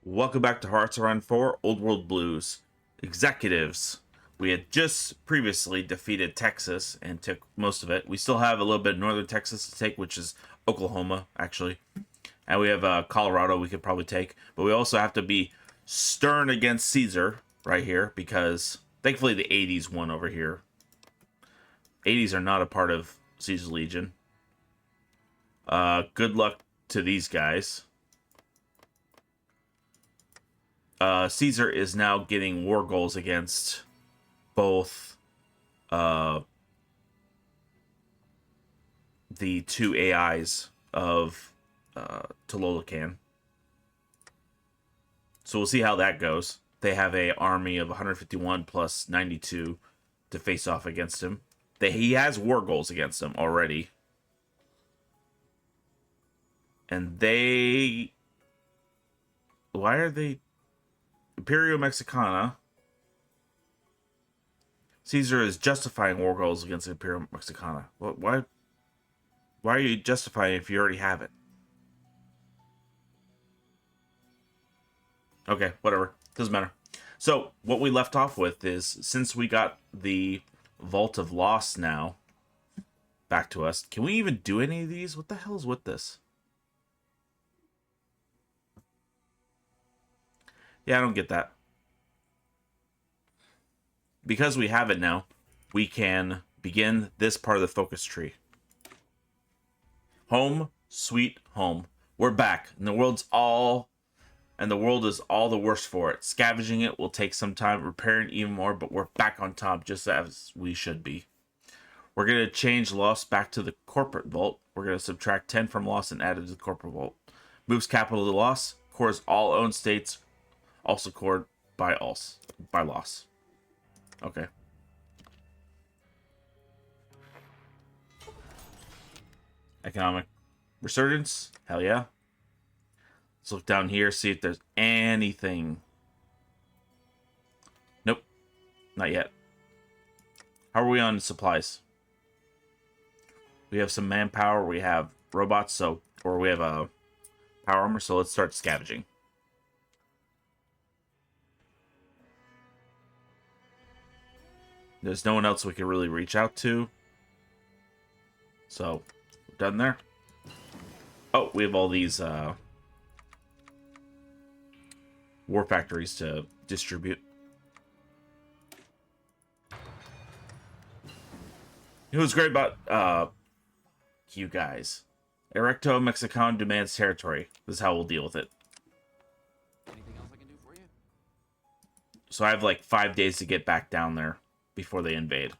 Welcome back to Hearts Around 4 Old World Blues. Executives. We had just previously defeated Texas and took most of it. We still have a little bit of northern Texas to take, which is Oklahoma, actually. And we have Colorado we could probably take. But we also have to be stern against Caesar right here because thankfully the 80s won over here. 80s are not a part of Caesar's Legion. Good luck to these guys. Caesar is now getting war goals against both the two AIs of Tololocan. So we'll see how that goes. They have a army of 151 plus 92 to face off against him. He has war goals against them already. And they... Why are they... Imperio Mexicana. Caesar is justifying war goals against Imperio Mexicana. Why are you justifying if you already have it? Okay, whatever. Doesn't matter. So, what we left off with is, since we got the Vault of Loss now back to us, can we even do any of these? What the hell's with this? Yeah, I don't get that. Because we have it now, we can begin this part of the focus tree. Home, sweet home. We're back, and the world is all the worse for it. Scavenging it will take some time, repairing even more, but we're back on top just as we should be. We're going to change loss back to the corporate vault. We're going to subtract 10 from loss and add it to the corporate vault. Moves capital to loss, cores all owned states, also cored by loss. Okay. Economic resurgence. Hell yeah. Let's look down here, see if there's anything. Nope. Not yet. How are we on supplies? We have some manpower. We have robots, or we have a power armor, so let's start scavenging. There's no one else we can really reach out to. So, we're done there. Oh, we have all these war factories to distribute. It was great about you guys. Erecto Mexican demands territory. This is how we'll deal with it. Anything else I can do for you? So I have like 5 days to get back down there before they invade.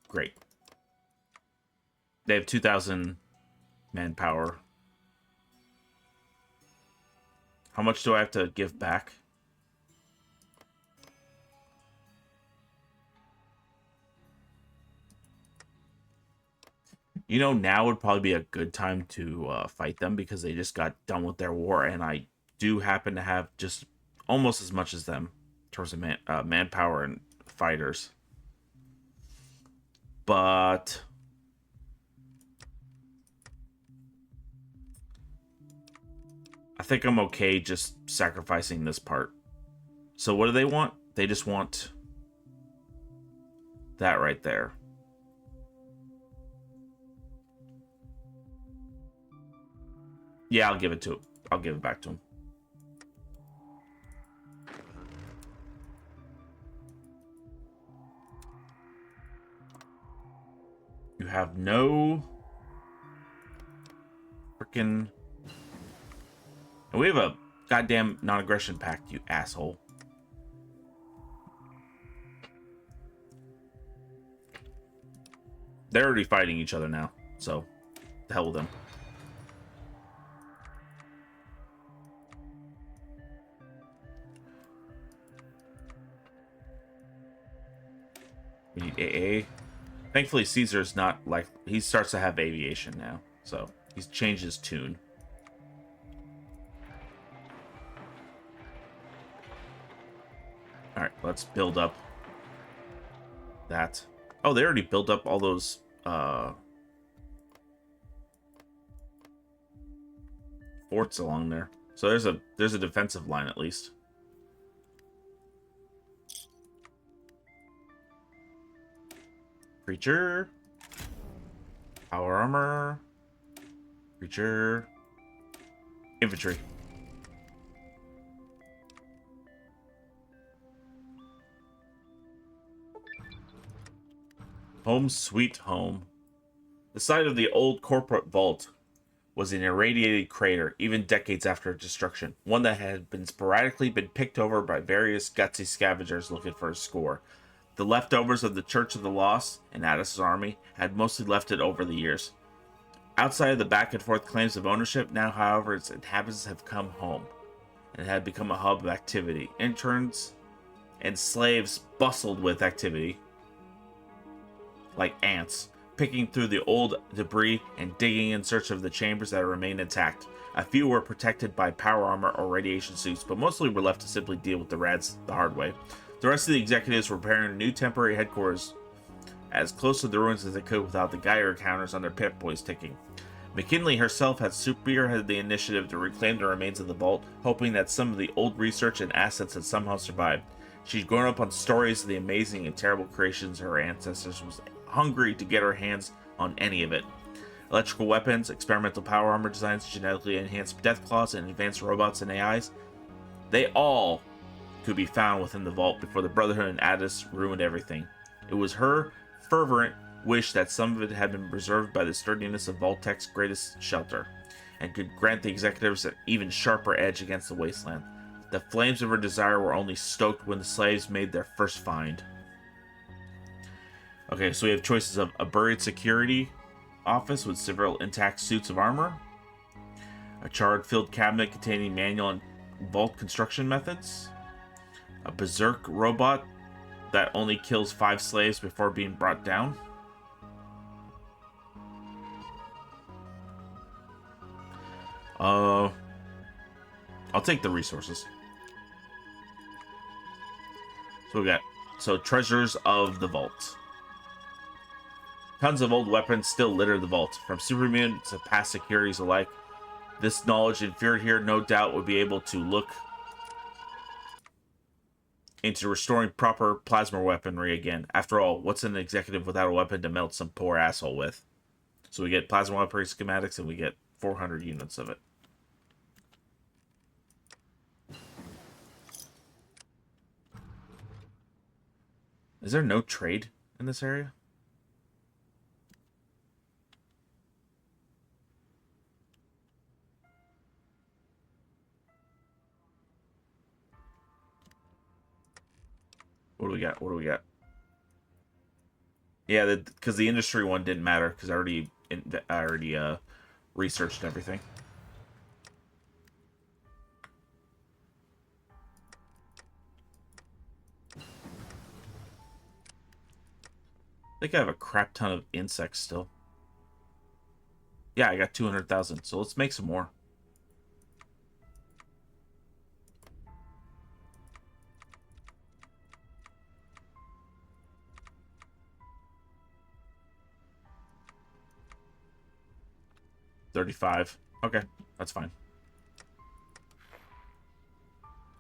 Great. They have 2,000 manpower. How much do I have to give back? You know, now would probably be a good time to fight them because they just got done with their war, and I do happen to have just almost as much as them in terms of manpower and fighters. But I think I'm okay just sacrificing this part. So what do they want? They just want that right there. Yeah, I'll give it to him. I'll give it back to him. You have no freaking... And we have a goddamn non-aggression pact, you asshole. They're already fighting each other now, so the hell with them. We need AA. Thankfully, Caesar's not like... He starts to have aviation now, so he's changed his tune. Alright, let's build up that. Oh, they already built up all those forts along there. So there's a defensive line at least. Creature. Power armor. Creature. Infantry. Home sweet home. The site of the old corporate vault was an irradiated crater, even decades after its destruction, one that had been sporadically been picked over by various gutsy scavengers looking for a score. The leftovers of the Church of the Lost and Addis's army had mostly left it over the years. Outside of the back and forth claims of ownership, now, however, its inhabitants have come home, and it had become a hub of activity. Interns and slaves bustled with activity, like ants, picking through the old debris and digging in search of the chambers that remained intact. A few were protected by power armor or radiation suits, but mostly were left to simply deal with the rads the hard way. The rest of the executives were preparing new temporary headquarters as close to the ruins as they could without the Geiger counters on their pit boys ticking. McKinley herself had spearheaded the initiative to reclaim the remains of the vault, hoping that some of the old research and assets had somehow survived. She'd grown up on stories of the amazing and terrible creations of her ancestors, was hungry to get her hands on any of it. Electrical weapons, experimental power armor designs, genetically enhanced deathclaws, and advanced robots and AIs, they all could be found within the vault before the Brotherhood and Addis ruined everything. It was her fervent wish that some of it had been preserved by the sturdiness of Vault-Tech's greatest shelter, and could grant the executives an even sharper edge against the wasteland. The flames of her desire were only stoked when the slaves made their first find. Okay, so we have choices of a buried security office with several intact suits of armor, a charred-filled cabinet containing manual and vault construction methods, a berserk robot that only kills 5 slaves before being brought down, I'll take the resources. So we got treasures of the vault. Tons of old weapons still litter the vault, from super mutants to past securities alike. This knowledge inferred here no doubt would be able to look into restoring proper plasma weaponry again. After all, what's an executive without a weapon to melt some poor asshole with? So we get plasma weaponry schematics and we get 400 units of it. Is there no trade in this area? What do we got? What do we got? Yeah, because the industry one didn't matter because I already researched everything. I think I have a crap ton of insects still. Yeah, I got 200,000. So let's make some more. $35. Okay, that's fine.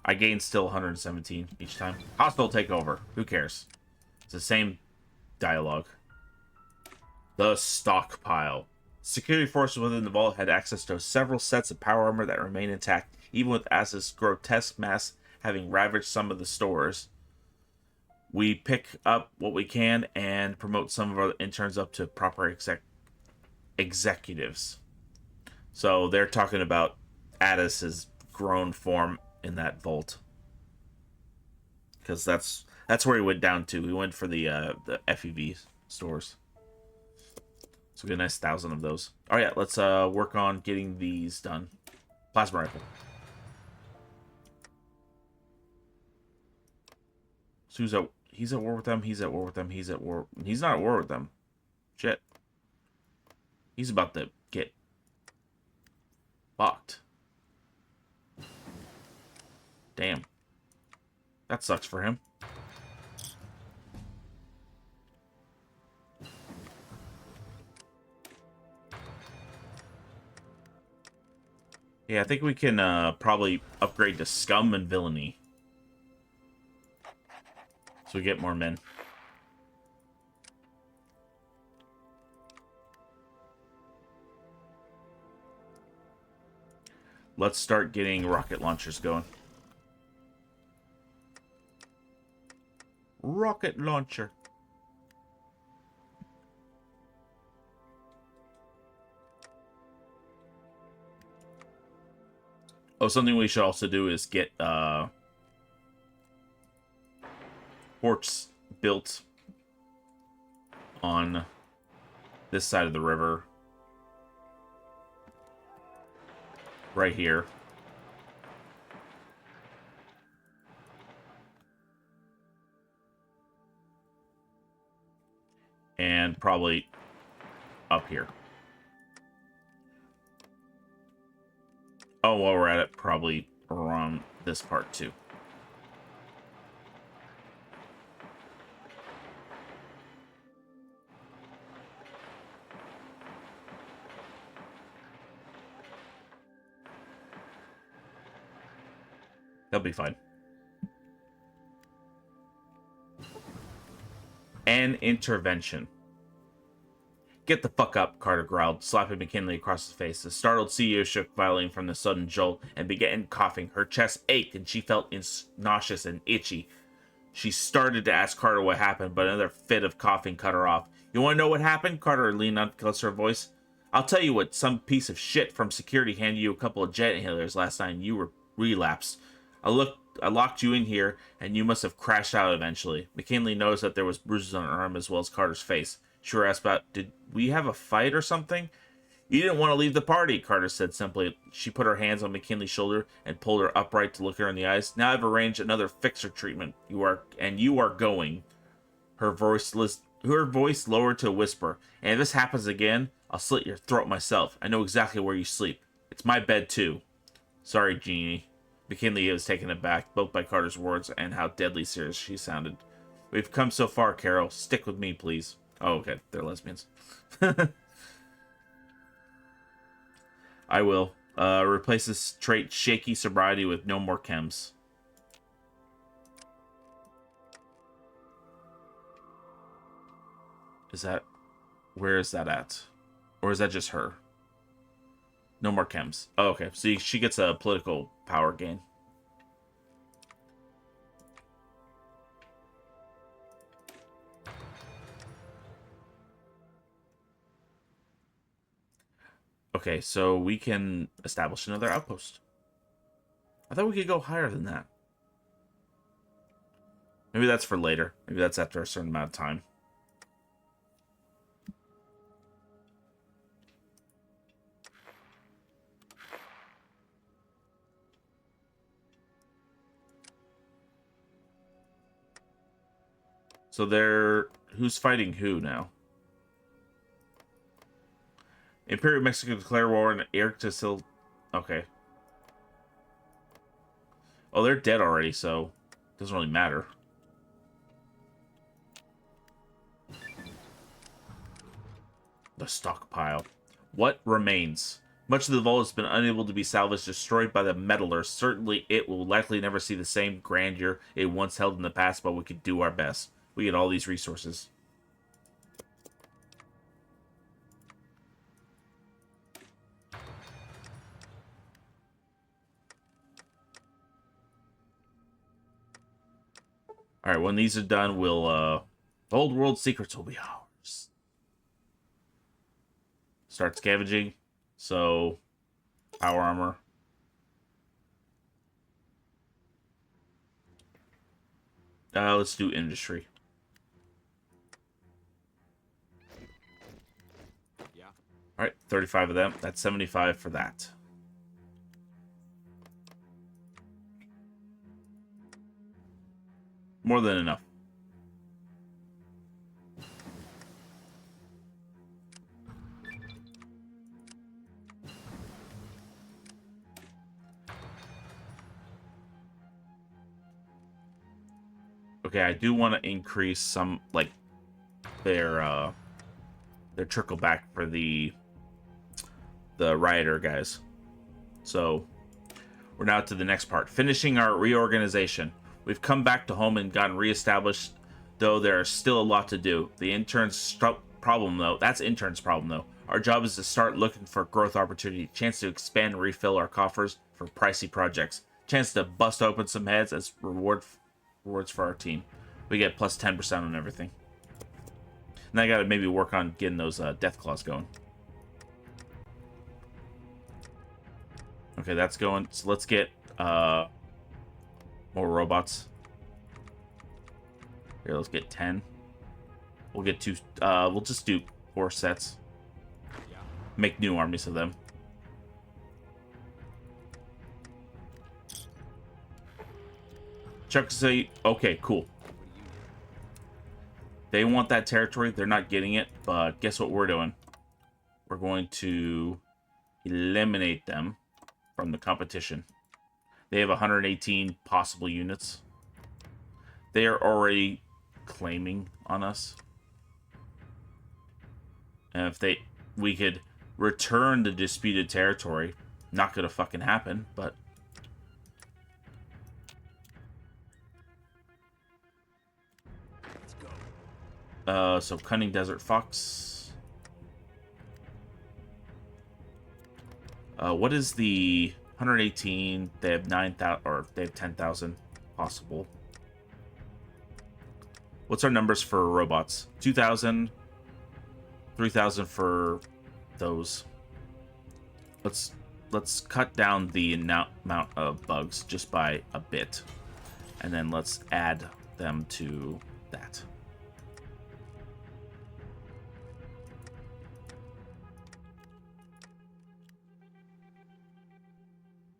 I gained still 117 each time. Hostile takeover. Who cares? It's the same dialogue. The stockpile. Security forces within the vault had access to several sets of power armor that remained intact, even with Ass's grotesque mass having ravaged some of the stores. We pick up what we can and promote some of our interns up to proper executives. So they're talking about Addis's grown form in that vault, because that's where he went down to. He went for the FEV stores. So we get a nice 1,000 of those. Oh yeah, let's work on getting these done. Plasma rifle. So he's at war with them. He's at war with them. He's at war. He's not at war with them. Shit. He's about to get fucked. Damn. That sucks for him. Yeah, I think we can probably upgrade to scum and villainy. So we get more men. Let's start getting rocket launchers going. Rocket launcher. Oh, something we should also do is get forts built on this side of the river. Right here. And probably up here. Oh, while we're at it, probably around this part too. That'll be fine. An intervention. Get the fuck up, Carter growled, slapping McKinley across the face. The startled CEO shook violently from the sudden jolt and began coughing. Her chest ached and she felt nauseous and itchy. She started to ask Carter what happened, but another fit of coughing cut her off. You want to know what happened? Carter leaned on closer her voice. I'll tell you what, some piece of shit from security handed you a couple of jet inhalers last night and you were relapsed. I locked you in here, and you must have crashed out eventually. McKinley noticed that there was bruises on her arm as well as Carter's face. She asked about, did we have a fight or something? You didn't want to leave the party, Carter said simply. She put her hands on McKinley's shoulder and pulled her upright to look her in the eyes. Now I've arranged another fixer treatment. You are going. Her voice lowered to a whisper. And if this happens again, I'll slit your throat myself. I know exactly where you sleep. It's my bed too. Sorry, Jeannie. McKinley was taken aback, both by Carter's words and how deadly serious she sounded. We've come so far, Carol. Stick with me, please. Oh, okay. They're lesbians. I will. Replace this trait, shaky sobriety, with no more chems. Is that... Where is that at? Or is that just her? No more chems. Oh, okay. So she gets a political power gain. Okay, so we can establish another outpost. I thought we could go higher than that. Maybe that's for later. Maybe that's after a certain amount of time. So who's fighting who now? Imperial Mexico declare war on Eric to still... Okay. Oh, they're dead already, so it doesn't really matter. The stockpile. What remains? Much of the vault has been unable to be salvaged, destroyed by the meddlers. Certainly, it will likely never see the same grandeur it once held in the past, but we could do our best. We get all these resources. All right, when these are done, we'll the old world secrets will be ours. Start scavenging. So, power armor. Let's do industry. Yeah. All right, 35 of them. That's 75 for that. More than enough. Okay, I do want to increase some, like, their trickle back for the rioter guys. So we're now to the next part, finishing our reorganization. We've come back to home and gotten reestablished, though there is still a lot to do. The intern's problem, though, that's intern's problem, though. Our job is to start looking for growth opportunity, chance to expand and refill our coffers for pricey projects, chance to bust open some heads as rewards for our team. We get plus 10% on everything. And I gotta maybe work on getting those deathclaws going. Okay, that's going. So let's get more robots. Here, let's get 10. We'll get 2. We'll just do 4 sets. Make new armies of them. Chuck say, okay, cool. They want that territory. They're not getting it, but guess what we're doing? We're going to eliminate them from the competition. They have 118 possible units. They are already claiming on us. And if we could return the disputed territory, not gonna fucking happen, but so Cunning Desert Fox. What is the 118? They have 9,000, or they have 10,000 possible. What's our numbers for robots? 2,000, 3,000 for those. Let's cut down the amount of bugs just by a bit, and then let's add them to that.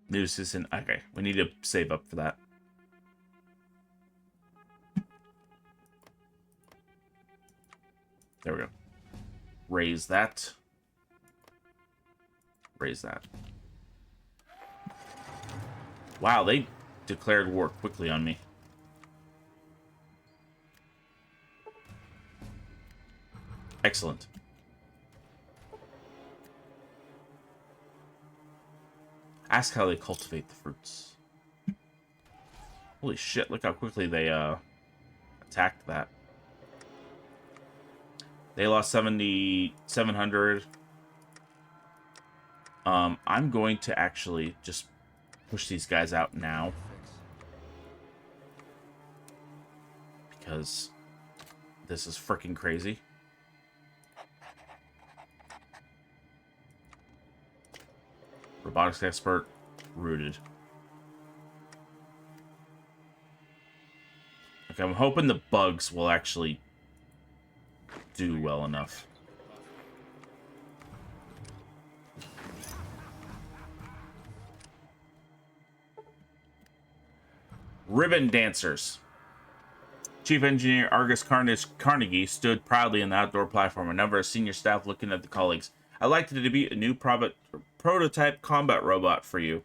New assistant. Okay, we need to save up for that. There we go. Raise that. Raise that. Wow, they declared war quickly on me. Excellent. Ask how they cultivate the fruits. Holy shit, look how quickly they attacked that. They lost 7,700. I'm going to actually just push these guys out now, because this is freaking crazy. Robotics expert rooted. Okay, I'm hoping the bugs will actually do well enough. Ribbon dancers. Chief Engineer Argus Carnegie stood proudly on the outdoor platform, a number of senior staff looking at the colleagues. I'd like to debut a new prototype combat robot for you.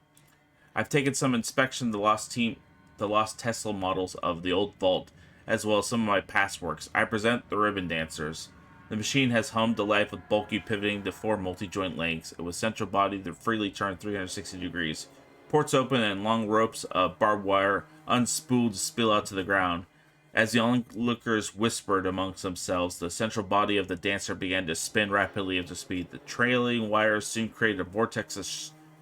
I've taken some inspection of the lost Tesla models of the old vault, as well as some of my past works. I present the Ribbon Dancers. The machine has hummed to life with bulky pivoting to 4 multi-joint legs, with central body that freely turned 360 degrees. Ports open and long ropes of barbed wire unspooled to spill out to the ground. As the onlookers whispered amongst themselves, the central body of the dancer began to spin rapidly up to speed. The trailing wires soon created a vortex of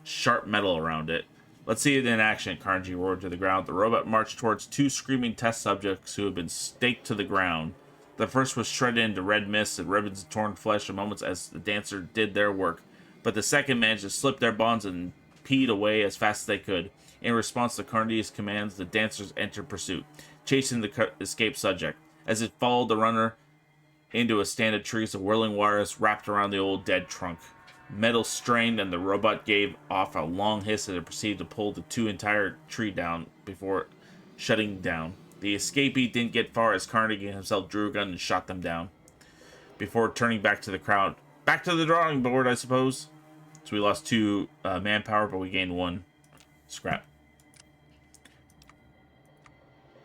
sharp metal around it. Let's see it in action, Carnegie roared to the ground. The robot marched towards 2 screaming test subjects who had been staked to the ground. The first was shredded into red mist and ribbons of torn flesh in moments as the dancer did their work, but the second managed to slip their bonds and peed away as fast as they could. In response to Carnegie's commands, the dancers entered pursuit, chasing the escaped subject. As it followed the runner into a stand of trees, the whirling wires wrapped around the old dead trunk. Metal strained, and the robot gave off a long hiss as it proceeded to pull the 2 entire tree down before shutting down. The escapee didn't get far as Carnegie himself drew a gun and shot them down, before turning back to the crowd. Back to the drawing board, I suppose. So we lost 2 manpower, but we gained 1 scrap.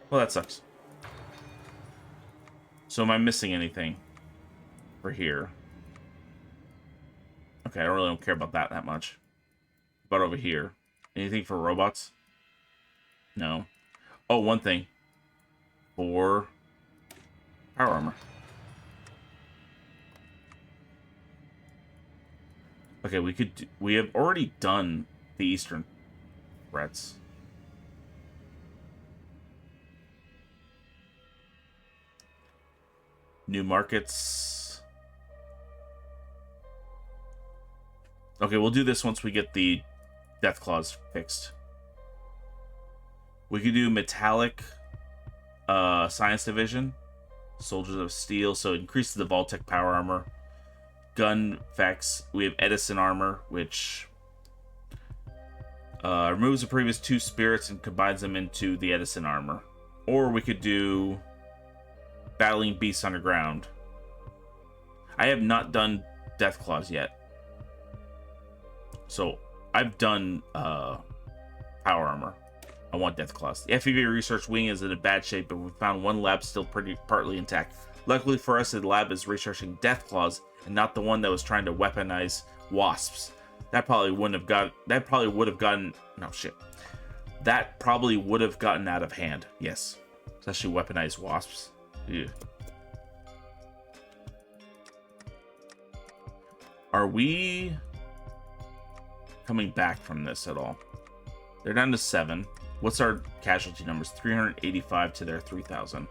Well, that sucks. So am I missing anything for here? Okay, I don't care about that much. about over here? Anything for robots? No. Oh, one thing. For power armor. Okay, we have already done the eastern threats. New markets. Okay, we'll do this once we get the deathclaws fixed. We could do metallic science division, soldiers of steel, so it increases the Vault-Tec power armor. Gun effects, we have Edison armor, which removes the previous 2 spirits and combines them into the Edison armor. Or we could do battling beasts underground. I have not done deathclaws yet, so I've done power armor. I want deathclaws. The FEV research wing is in a bad shape, but we found one lab still partly intact. Luckily for us, the lab is researching deathclaws and not the one that was trying to weaponize wasps. That probably would have gotten out of hand. Yes, especially weaponized wasps. Ew. Are we coming back from this at all? They're down to 7. What's our casualty numbers? 385 to their 3,000.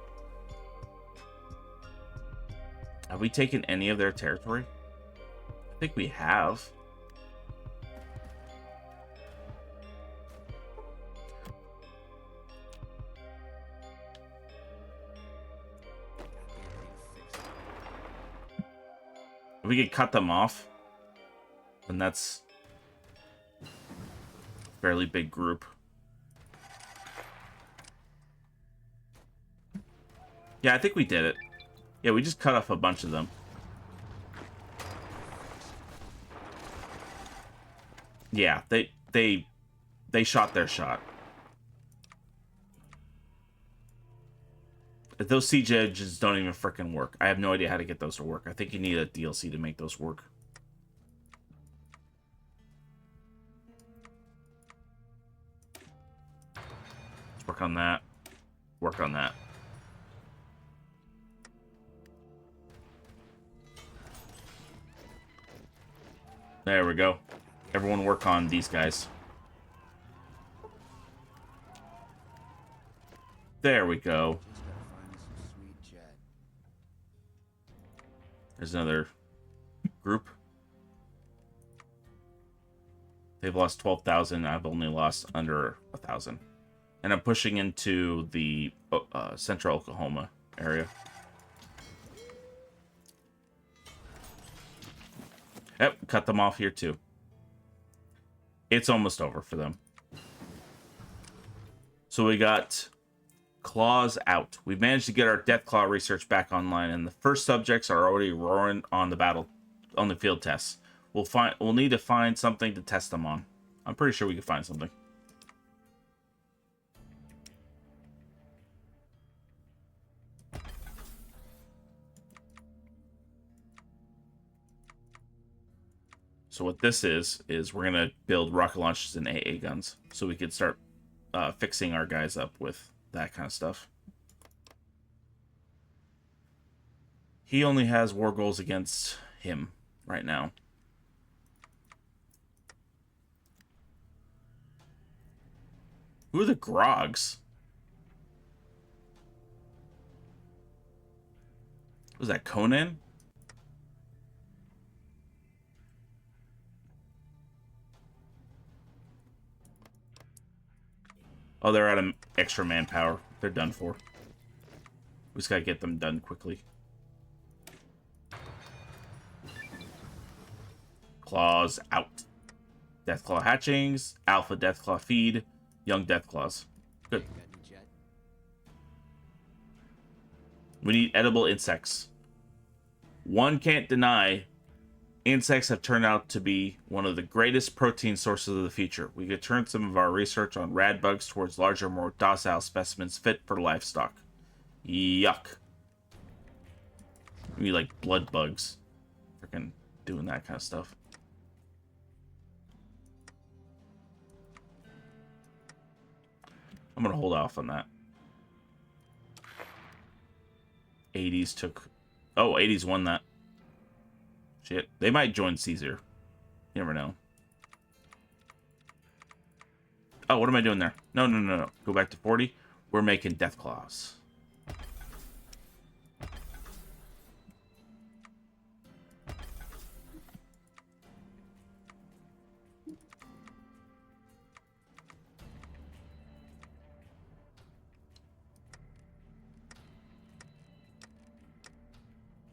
Have we taken any of their territory? I think we have. If we could cut them off, then that's a fairly big group. Yeah, I think we did it. Yeah, we just cut off a bunch of them. Yeah, they shot their shot. Those siege edges don't even frickin' work. I have no idea how to get those to work. I think you need a DLC to make those work. Let's work on that. Work on that. There we go. Everyone work on these guys. There we go. There's another group. They've lost 12,000. I've only lost under 1,000. And I'm pushing into the central Oklahoma area. Yep, cut them off here too. It's almost over for them. So we got claws out. We've managed to get our deathclaw research back online, and the first subjects are already roaring on the field tests. We'll need to find something to test them on. I'm pretty sure we can find something. So what this is we're gonna build rocket launchers and AA guns, so we could start fixing our guys up with that kind of stuff. He only has war goals against him right now. Who are the Grogs? Was that Conan? Oh, they're out of extra manpower. They're done for. We just gotta get them done quickly. Claws out. Deathclaw hatchings. Alpha Deathclaw feed. Young Deathclaws. Good. We need edible insects. One can't deny insects have turned out to be one of the greatest protein sources of the future. We could turn some of our research on rad bugs towards larger, more docile specimens fit for livestock. Yuck. We need like blood bugs. Freaking doing that kind of stuff. I'm gonna hold off on that. 80s took... Oh, 80s won that. Shit. They might join Caesar. You never know. Oh, what am I doing there? No, no, no, no. Go back to 40. We're making deathclaws.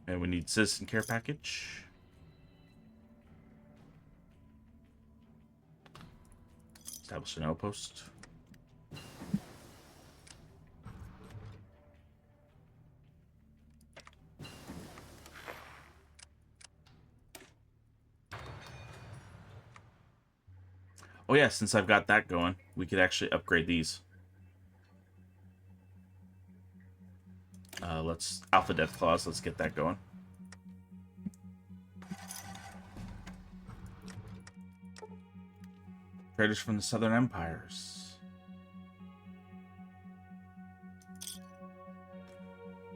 And we need citizen care package. Establish an outpost. Oh yeah, since I've got that going, we could actually upgrade these. Let's Alpha Deathclaws. Let's get that going. Traders from the Southern Empires.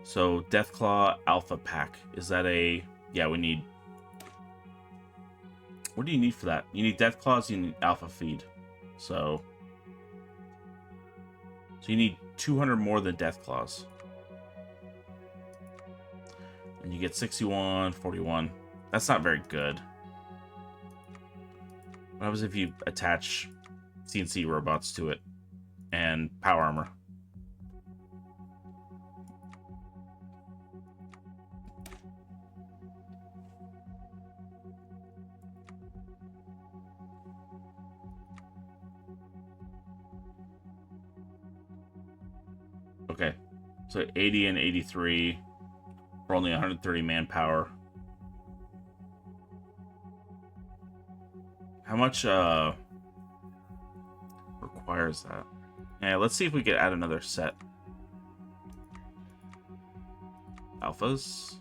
So Deathclaw Alpha Pack. Is that a... Yeah, we need... What do you need for that? You need Deathclaws, you need Alpha Feed. So you need 200 more than Deathclaws. And you get 61, 41. That's not very good. What happens if you attach CNC robots to it and power armor? Okay, so 80 and 83 for only 130 manpower. How much requires that? Yeah, let's see if we could add another set. Alphas.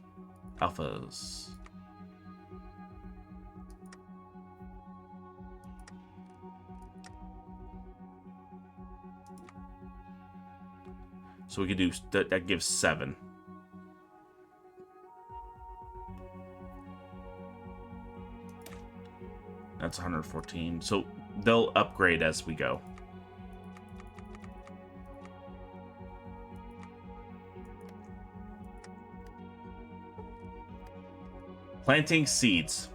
So we could do that gives 7. That's 114. So they'll upgrade as we go. Planting seeds.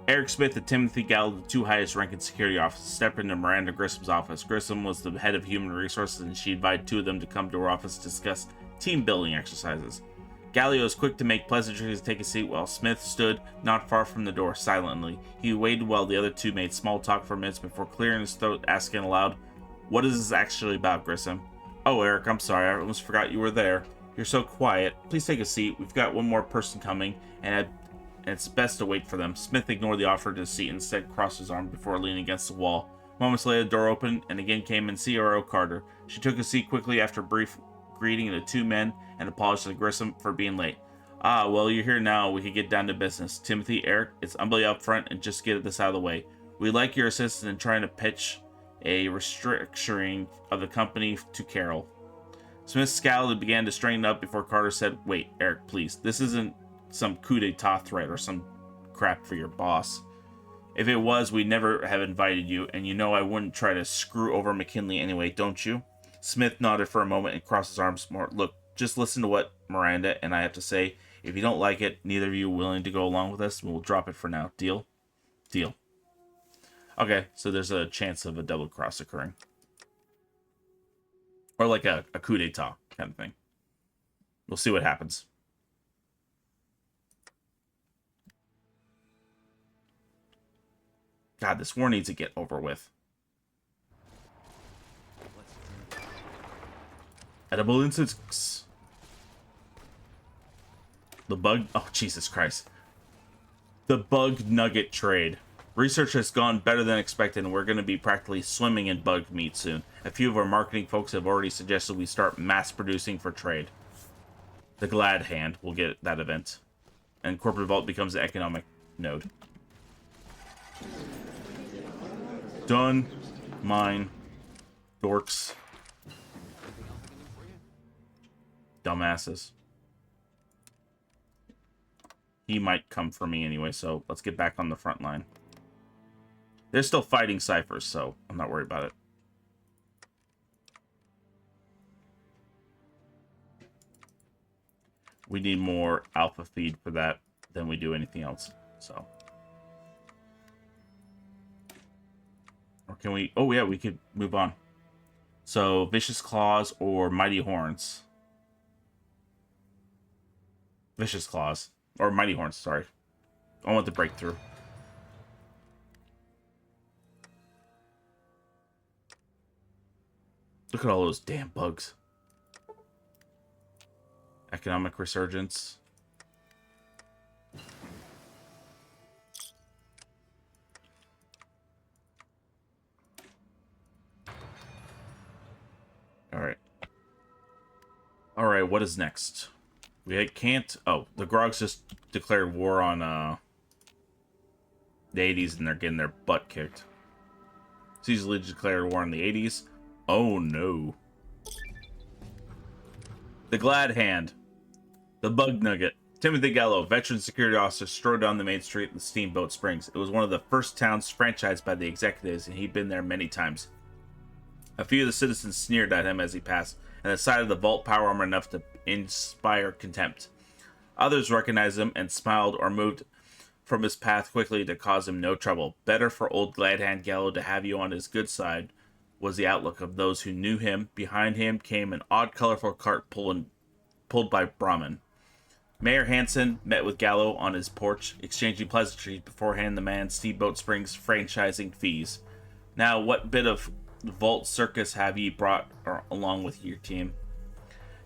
Eric Smith and Timothy Gallo, the 2 highest ranking security officers, stepped into Miranda Grissom's office. Grissom was the head of human resources, and she invited 2 of them to come to her office to discuss team building exercises. Gallo was quick to make pleasantries and take a seat, while Smith stood not far from the door, silently. He waited while the other 2 made small talk for minutes before clearing his throat, asking aloud, "What is this actually about, Grissom?" "Oh, Eric, I'm sorry. I almost forgot you were there. You're so quiet. Please take a seat. We've got one more person coming, and it's best to wait for them." Smith ignored the offer to seat and instead crossed his arm before leaning against the wall. Moments later, the door opened, and again came in CRO Carter. She took a seat quickly after a brief greeting the 2 men and apologized to Grissom for being late. "Ah, well, you're here now. We could get down to business. Timothy, Eric, it's humbly up front and just get this out of the way. We'd like your assistance in trying to pitch a restructuring of the company to Carol." Smith scowled and began to straighten up before Carter said, "Wait, Eric, please. This isn't some coup d'etat threat or some crap for your boss. If it was, we'd never have invited you, and you know I wouldn't try to screw over McKinley anyway, don't you?" Smith nodded for a moment and crossed his arms more. "Look, just listen to what Miranda and I have to say. If you don't like it, neither of you are willing to go along with us, we'll drop it for now. Deal?" "Deal." Okay, so there's a chance of a double cross occurring. Or like a coup d'etat kind of thing. We'll see what happens. God, this war needs to get over with. Edible insects. The bug... Oh, Jesus Christ. The bug nugget trade. Research has gone better than expected, and we're going to be practically swimming in bug meat soon. A few of our marketing folks have already suggested we start mass producing for trade. The Glad Hand will get that event. And Corporate Vault becomes an economic node. Done. Mine. Dorks. Dumbasses. He might come for me anyway, so let's get back on the front line. They're still fighting ciphers, so I'm not worried about it. We need more alpha feed for that than we do anything else, so. Or can we... Oh, yeah, we could move on. So, Vicious Claws or Mighty Horns. Vicious Claws. Or Mighty Horns, sorry. I want the breakthrough. Look at all those damn bugs. Economic resurgence. Alright. Alright, what is next? We can't... Oh, the Grogs just declared war on the 80s and they're getting their butt kicked. It's easily declared war on the 80s. Oh no. The Glad Hand. The Bug Nugget. Timothy Gallo, veteran security officer, strode down the main street in the Steamboat Springs. It was one of the first towns franchised by the executives, and he'd been there many times. A few of the citizens sneered at him as he passed, and the sight of the vault power armor enough to inspire contempt. Others recognized him and smiled or moved from his path quickly to cause him no trouble. Better for old Gladhand Gallo to have you on his good side, was the outlook of those who knew him. Behind him came an odd, colorful cart pulled by Brahmin. Mayor Hansen met with Gallo on his porch, exchanging pleasantries before handing the man Steamboat Springs franchising fees. Now, what bit of Vault Circus have ye brought along with your team?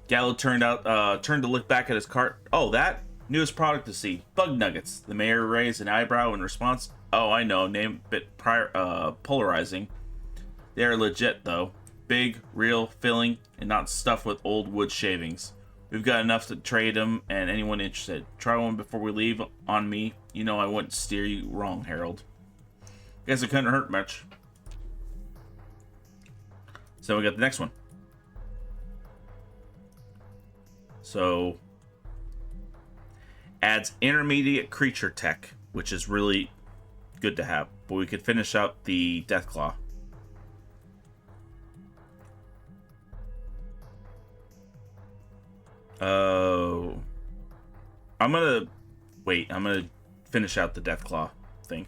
Gallo turned to look back at his cart. Oh, that? Newest product to see. Bug nuggets. The mayor raised an eyebrow in response. Oh, I know. Name bit polarizing. They are legit, though. Big, real, filling, and not stuffed with old wood shavings. We've got enough to trade them and anyone interested. Try one before we leave on me. You know I wouldn't steer you wrong, Harold. Guess it couldn't hurt much. So we got the next one. So, adds intermediate creature tech, which is really good to have. But we could finish out the deathclaw. Oh. I'm gonna finish out the deathclaw thing.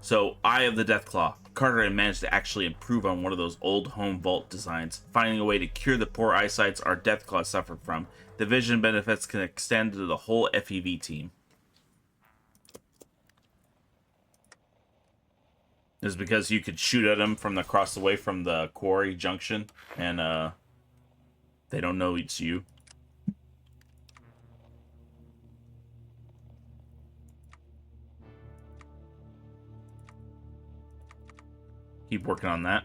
So, Eye of the Deathclaw. Carter had managed to actually improve on one of those old home vault designs, finding a way to cure the poor eyesights our Deathclaw suffered from. The vision benefits can extend to the whole FEV team. This is because you could shoot at them from across the way from the quarry junction, and they don't know it's you. Keep working on that.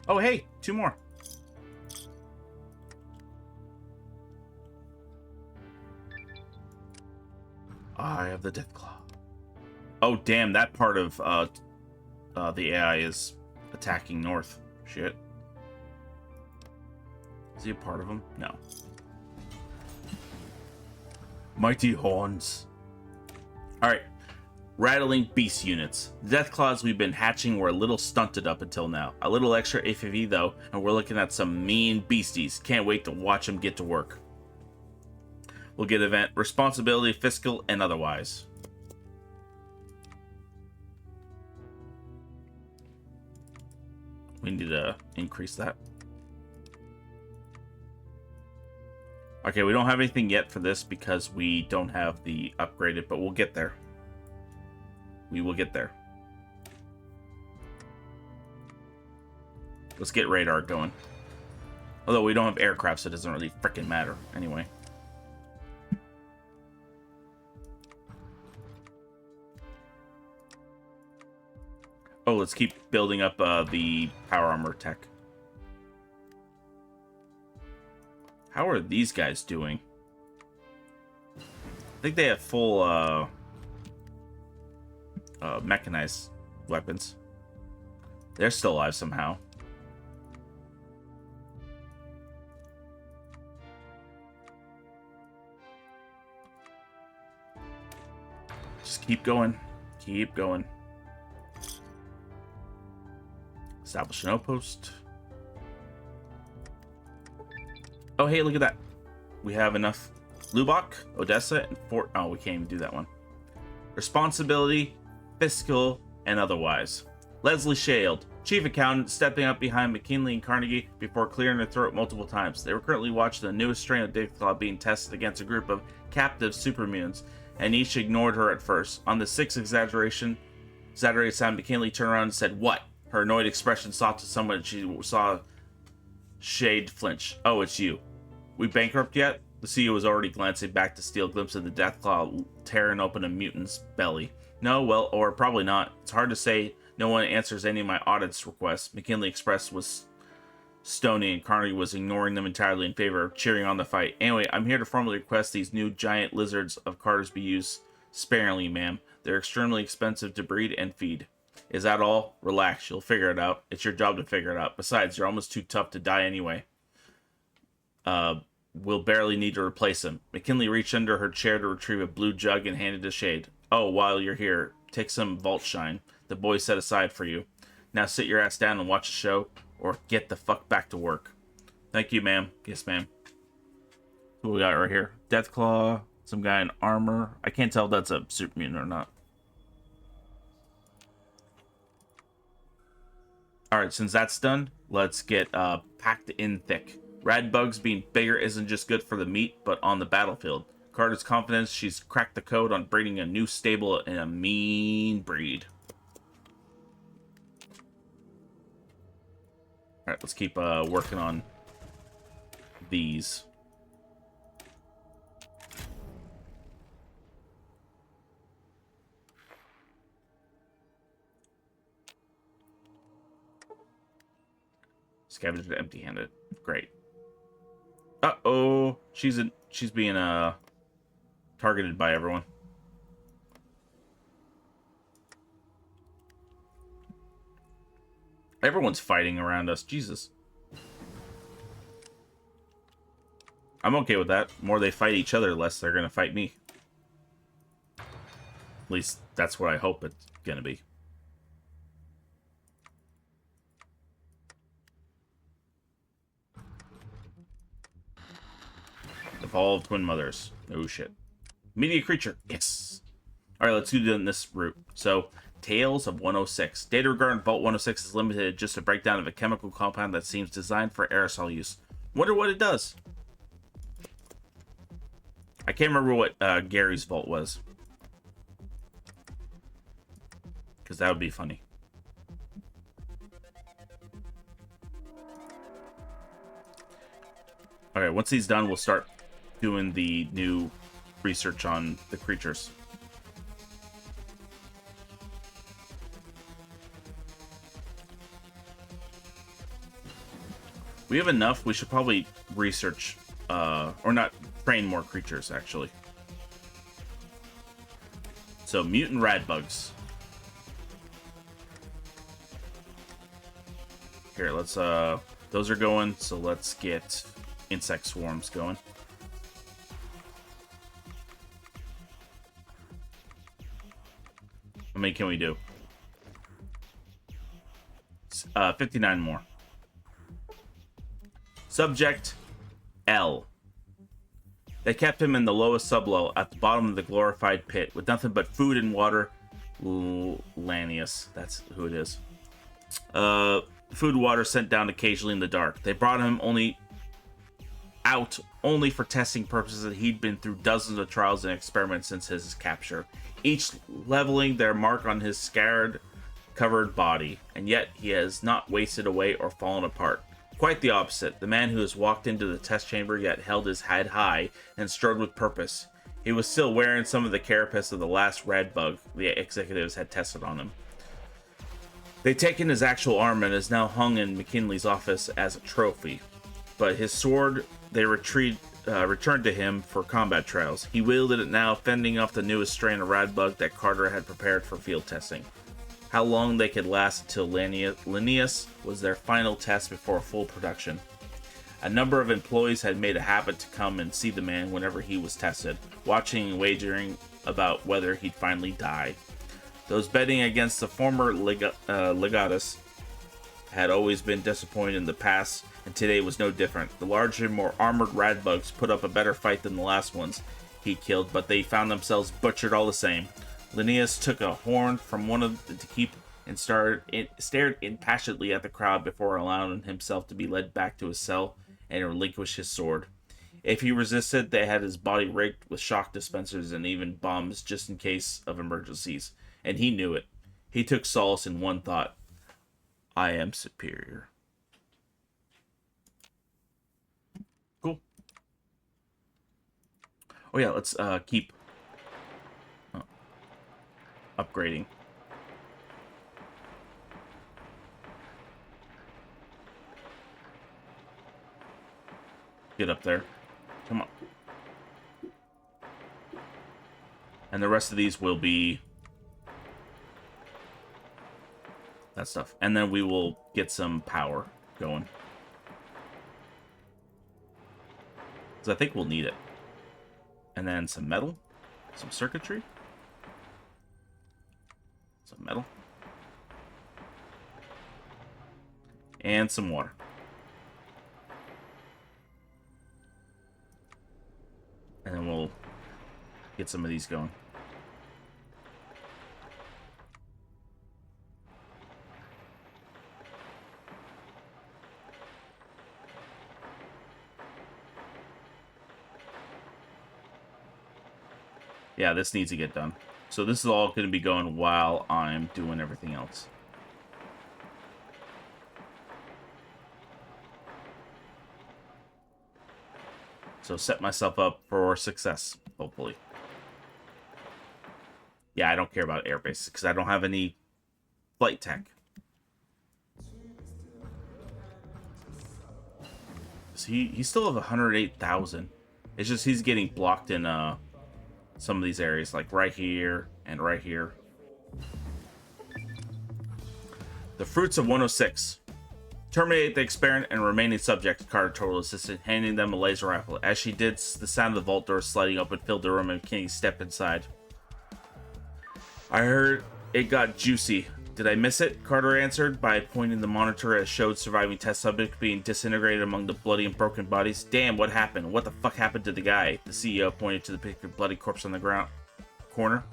Oh, hey, 2 more. Eye of the Deathclaw. Oh, damn, that part of the AI is attacking north. Shit. Is he a part of them? No. Mighty Horns. Alright. Rattling beast units. The Deathclaws we've been hatching were a little stunted up until now. A little extra AFV though, and we're looking at some mean beasties. Can't wait to watch them get to work. We'll get event responsibility, fiscal, and otherwise. We need to increase that. Okay, we don't have anything yet for this because we don't have the upgraded, but we'll get there. We will get there. Let's get radar going. Although we don't have aircraft, so it doesn't really freaking matter anyway. Oh, let's keep building up the power armor tech. How are these guys doing? I think they have full mechanized weapons. They're still alive somehow. Just keep going. Keep going. Establish an outpost. Oh, hey, look at that. We have enough Lubbock, Odessa, and Fort... Oh, we can't even do that one. Responsibility, fiscal, and otherwise. Leslie Shald, chief accountant, stepping up behind McKinley and Carnegie before clearing her throat multiple times. They were currently watching the newest strain of deathclaw being tested against a group of captive supermutants, and each ignored her at first. On the sixth exaggerated sound, McKinley turned around and said, "What?" Her annoyed expression softened somewhat and she saw Shade flinch. "Oh, it's you. We bankrupt yet?" The CEO was already glancing back to steal a glimpse of the deathclaw tearing open a mutant's belly. "No, well, or probably not. It's hard to say. No one answers any of my audits requests." McKinley expressed was stony, and Carnegie was ignoring them entirely in favor of cheering on the fight. "Anyway, I'm here to formally request these new giant lizards of Carter's be used sparingly, ma'am. They're extremely expensive to breed and feed." "Is that all? Relax, you'll figure it out. It's your job to figure it out. Besides, you're almost too tough to die anyway. We'll barely need to replace him." McKinley reached under her chair to retrieve a blue jug and handed it to Shade. "Oh, while you're here, take some Vault Shine. The boys set aside for you. Now sit your ass down and watch the show, or get the fuck back to work." "Thank you, ma'am." "Yes, ma'am." What we got right here? Deathclaw, some guy in armor. I can't tell if that's a super mutant or not. Alright, since that's done, let's get packed in thick. Rad bugs being bigger isn't just good for the meat, but on the battlefield. Carter's confidence she's cracked the code on breeding a new stable in a mean breed. Alright, let's keep working on these. Scavenger empty-handed. Great. Uh-oh. She's being targeted by everyone. Everyone's fighting around us. Jesus. I'm okay with that. The more they fight each other, less they're gonna fight me. At least that's what I hope it's gonna be. The Fall of Twin Mothers. Oh shit. Media creature. Yes. Alright, let's do this route. So, Tales of 106. Data regarding Vault 106 is limited to just a breakdown of a chemical compound that seems designed for aerosol use. Wonder what it does. I can't remember what Gary's vault was. Because that would be funny. Alright, once he's done, we'll start doing the new research on the creatures. We have enough. We should probably research, or not, train more creatures, actually. So, mutant radbugs. Here, let's, those are going, so let's get insect swarms going. How many can we do? 59 more. Subject L. They kept him in the lowest sublevel at the bottom of the glorified pit with nothing but food and water. Lanius, that's who it is. Food and water sent down occasionally in the dark. They brought him only for testing purposes. He'd been through dozens of trials and experiments since his capture, each leveling their mark on his scarred, covered body, and yet he has not wasted away or fallen apart. Quite the opposite. The man who has walked into the test chamber yet held his head high and strode with purpose. He was still wearing some of the carapace of the last red bug the executives had tested on him. They'd taken his actual arm and is now hung in McKinley's office as a trophy. But his sword they retrieved returned to him for combat trials. He wielded it now, fending off the newest strain of radbug that Carter had prepared for field testing. How long they could last until Linnaeus was their final test before full production. A number of employees had made a habit to come and see the man whenever he was tested, watching and wagering about whether he'd finally die. Those betting against the former legatus had always been disappointed in the past, and today was no different. The larger, more armored radbugs put up a better fight than the last ones he killed, but they found themselves butchered all the same. Linnaeus took a horn from one of the to keep and stared impassionedly at the crowd before allowing himself to be led back to his cell and relinquish his sword. If he resisted, they had his body rigged with shock dispensers and even bombs just in case of emergencies, and he knew it. He took solace in one thought: I am superior. Cool. Oh yeah, let's keep upgrading. Get up there. Come on. And the rest of these will be that stuff. And then we will get some power going. Because I think we'll need it. And then some metal. Some circuitry. Some metal. And some water. And then we'll get some of these going. Yeah, this needs to get done. So this is all going to be going while I'm doing everything else. So set myself up for success, hopefully. Yeah, I don't care about airbase because I don't have any flight tech. So he still have 108,000. It's just he's getting blocked in some of these areas, like right here and right here. The fruits of 106. Terminate the experiment and remaining subject, Carter told his assistant, handing them a laser rifle. As she did, the sound of the vault door sliding open filled the room and McKinney stepped inside. I heard it got juicy. Did I miss it? Carter answered by pointing the monitor as showed surviving test subjects being disintegrated among the bloody and broken bodies. Damn, what happened? What the fuck happened to the guy? The CEO pointed to the picture of bloody corpse on the ground corner.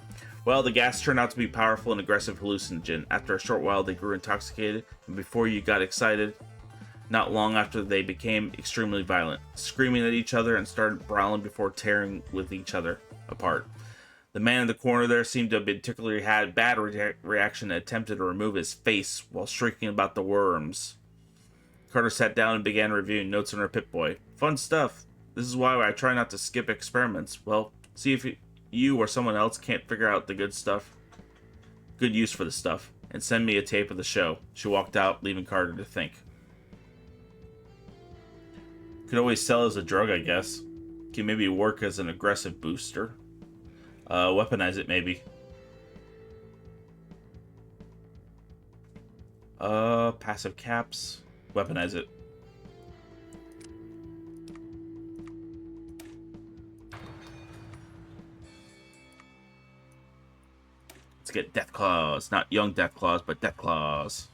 Well, the gas turned out to be powerful and aggressive hallucinogen. After a short while, they grew intoxicated, and before you got excited, not long after they became extremely violent, screaming at each other and started brawling before tearing with each other apart. The man in the corner there seemed to have particularly had bad reaction and attempted to remove his face while shrieking about the worms. Carter sat down and began reviewing notes on her Pip-Boy. Fun stuff. This is why I try not to skip experiments. Well, see if you or someone else can't figure out the good use for the stuff, and send me a tape of the show. She walked out, leaving Carter to think. Could always sell as a drug, I guess. Can maybe work as an aggressive booster. Weaponize it, maybe. Passive caps. Weaponize it. Let's get deathclaws. Not young deathclaws, but deathclaws.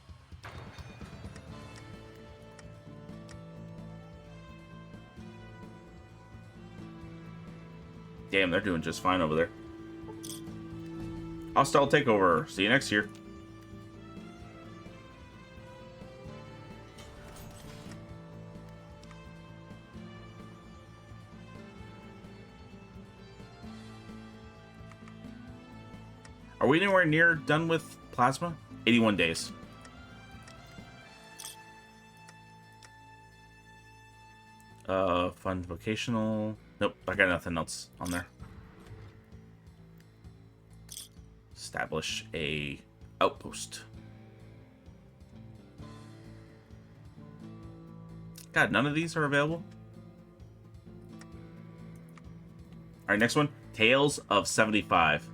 Damn, they're doing just fine over there. Hostile takeover. See you next year. Are we anywhere near done with plasma? 81 days. Fund vocational. Nope, I got nothing else on there. Establish a outpost. God, none of these are available. right, next one. Tales of 75.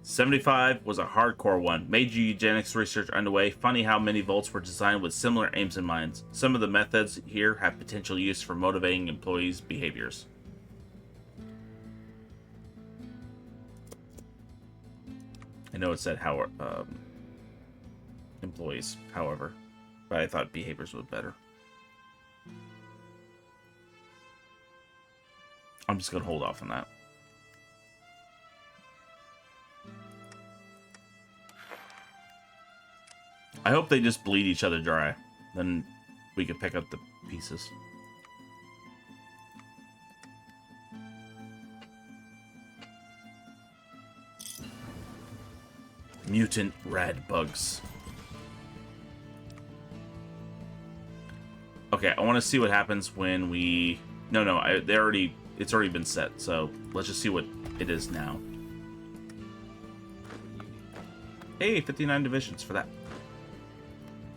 75 was a hardcore one. Major eugenics research underway. Funny how many vaults were designed with similar aims in mind. Some of the methods here have potential use for motivating employees' behaviors. I know it said how employees, however, but I thought behaviors was better. I'm just gonna hold off on that. I hope they just bleed each other dry. Then we could pick up the pieces. Mutant rad bugs. Okay, I want to see what happens when we... No, it's already been set, so let's just see what it is now. Hey, 59 divisions for that.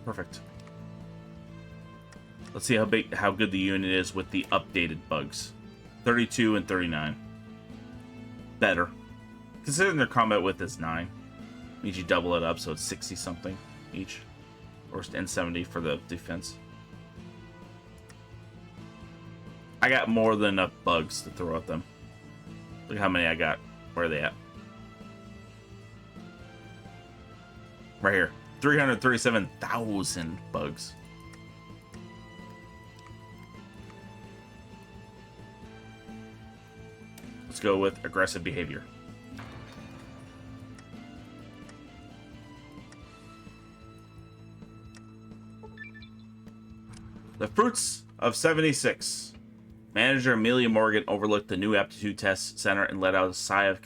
Perfect. Let's see how good the unit is with the updated bugs. 32 and 39. Better. Considering their combat width is 9. Means you double it up, so it's 60 something each. And 70 for the defense. I got more than enough bugs to throw at them. Look how many I got. Where are they at? Right here. 337,000 bugs. Let's go with aggressive behavior. The fruits of 76. Manager Amelia Morgan overlooked the new aptitude test center and let out a sigh of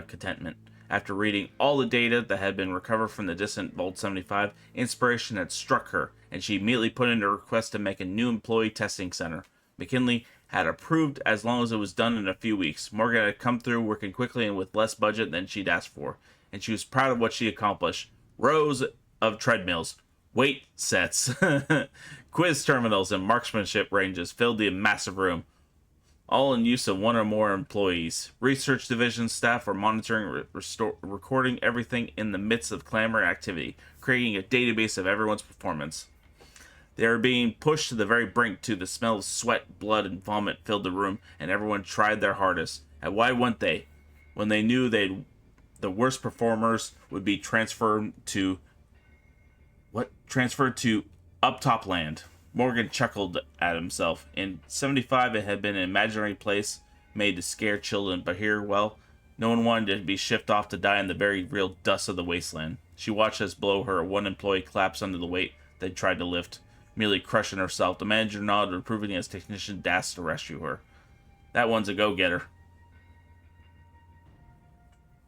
contentment. After reading all the data that had been recovered from the distant Vault 75, inspiration had struck her, and she immediately put in a request to make a new employee testing center. McKinley had approved as long as it was done in a few weeks. Morgan had come through working quickly and with less budget than she'd asked for, and she was proud of what she accomplished. Rows of treadmills, weight sets, quiz terminals, and marksmanship ranges filled the massive room, all in use of one or more employees. Research division staff were monitoring, recording everything in the midst of clamor and activity, creating a database of everyone's performance. They were being pushed to the very brink too. The smell of sweat, blood, and vomit filled the room, and everyone tried their hardest. And why wouldn't they? When they knew the worst performers would be transferred to Up Top Land. Morgan chuckled at himself. In 75, it had been an imaginary place made to scare children, but here, well, no one wanted to be shipped off to die in the very real dust of the wasteland. She watched as below her one employee collapsed under the weight they tried to lift, merely crushing herself. The manager nodded, approving as technician dashed to rescue her. That one's a go-getter.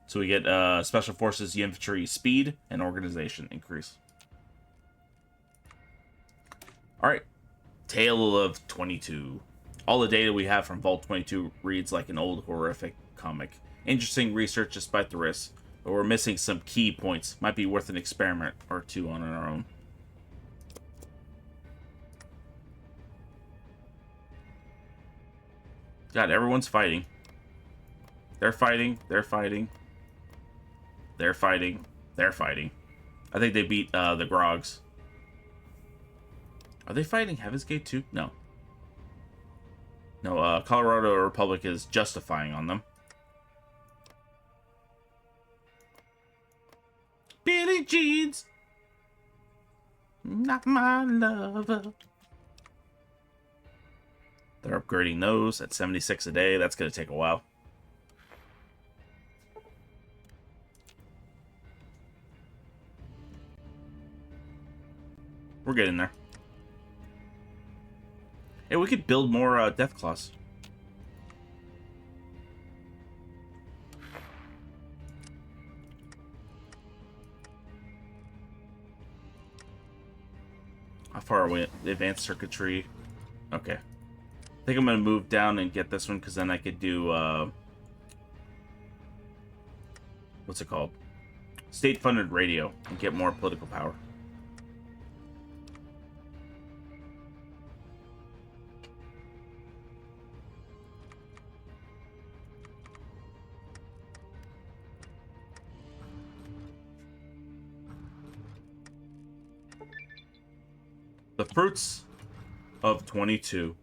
So we get Special Forces Infantry speed and organization increase. Alright, Tale of 22. All the data we have from Vault 22 reads like an old horrific comic. Interesting research despite the risks, but we're missing some key points. Might be worth an experiment or two on our own. God, everyone's fighting. They're fighting, they're fighting. They're fighting, they're fighting. I think they beat the Grogs. Are they fighting Heaven's Gate too? No. No, Colorado Republic is justifying on them. Billie Jeans! Not my lover. They're upgrading those at 76 a day. That's going to take a while. We're getting there. Hey, we could build more deathclaws. How far are we? Advanced circuitry. Okay. I think I'm going to move down and get this one because then I could do... what's it called? State-funded radio and get more political power. The fruits of 22.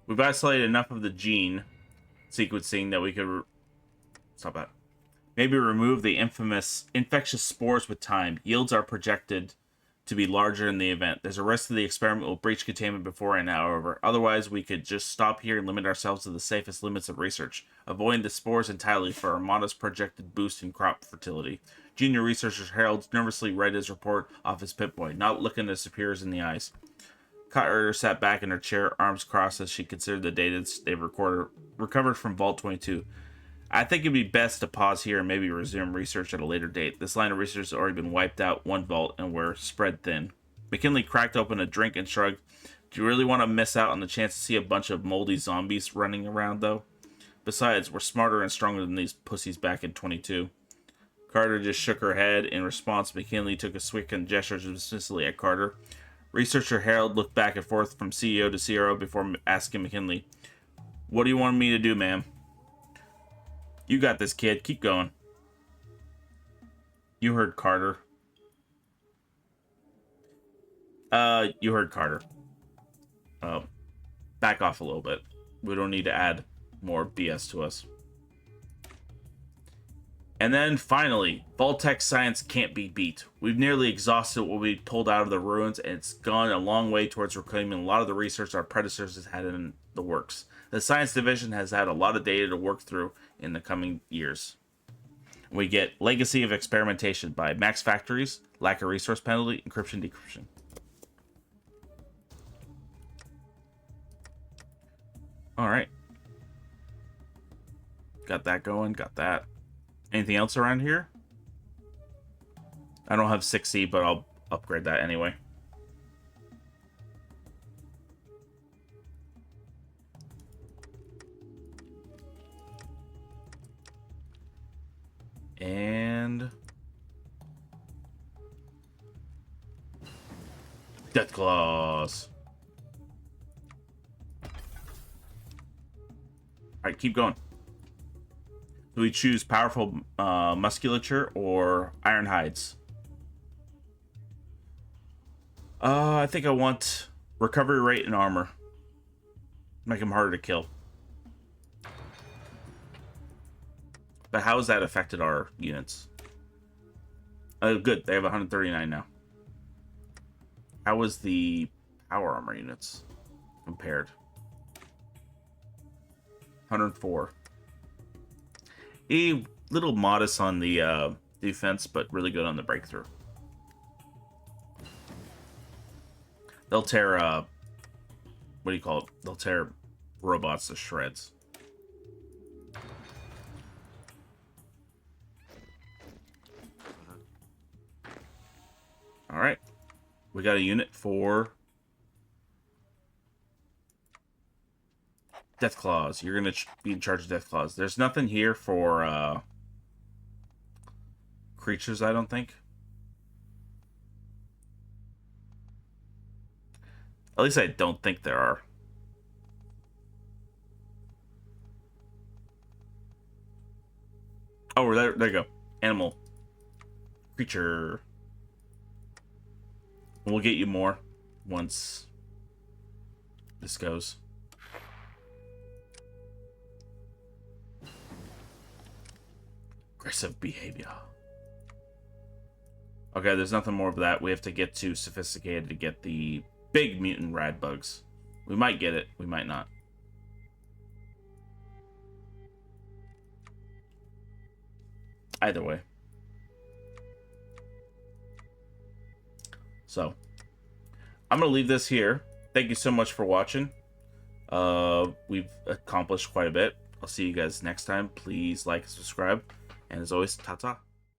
We've isolated enough of the gene sequencing that we could... Stop that. Maybe remove the infamous infectious spores with time. Yields are projected to be larger in the event. There's a risk that the experiment will breach containment beforehand, however. Otherwise, we could just stop here and limit ourselves to the safest limits of research, avoiding the spores entirely for our modest projected boost in crop fertility. Junior researcher Harold nervously read his report off his Pip-Boy, not looking his superiors in the eyes. Carter sat back in her chair, arms crossed as she considered the data they've recovered from Vault 22. I think it'd be best to pause here and maybe resume research at a later date. This line of research has already been wiped out one vault and we're spread thin. McKinley cracked open a drink and shrugged. Do you really want to miss out on the chance to see a bunch of moldy zombies running around, though? Besides, we're smarter and stronger than these pussies back in 22. Carter just shook her head. In response, McKinley took a swift and gestured dismissively at Carter. Researcher Harold looked back and forth from CEO to CRO before asking McKinley, "What do you want me to do, ma'am?" "You got this, kid. Keep going." You heard Carter. You heard Carter. Back off a little bit. We don't need to add more BS to us. And then, finally, Vault-Tec science can't be beat. We've nearly exhausted what we pulled out of the ruins, and it's gone a long way towards reclaiming a lot of the research our predecessors had in the works. The science division has had a lot of data to work through in the coming years. We get legacy of experimentation by max factories, lack of resource penalty, encryption, decryption. All right. Got that going, got that. Anything else around here? I don't have 6C, but I'll upgrade that anyway. And deathclaws. Alright, keep going. Do we choose powerful musculature or iron hides? I think I want recovery rate and armor. Make them harder to kill. But how has that affected our units? Oh, good. They have 139 now. How is the power armor units compared? 104. A little modest on the defense, but really good on the breakthrough. They'll tear, what do you call it? They'll tear robots to shreds. Alright. We got a unit for deathclaws. You're going to be in charge of deathclaws. There's nothing here for creatures, I don't think. At least I don't think there are. Oh, there you go. Animal. Creature. We'll get you more once this goes. Aggressive behavior. Okay, there's nothing more of that. We have to get to sophisticated to get the big mutant rad bugs. We might get it. We might not. Either way. So, I'm going to leave this here. Thank you so much for watching. We've accomplished quite a bit. I'll see you guys next time. Please like and subscribe. And as always, ta-ta.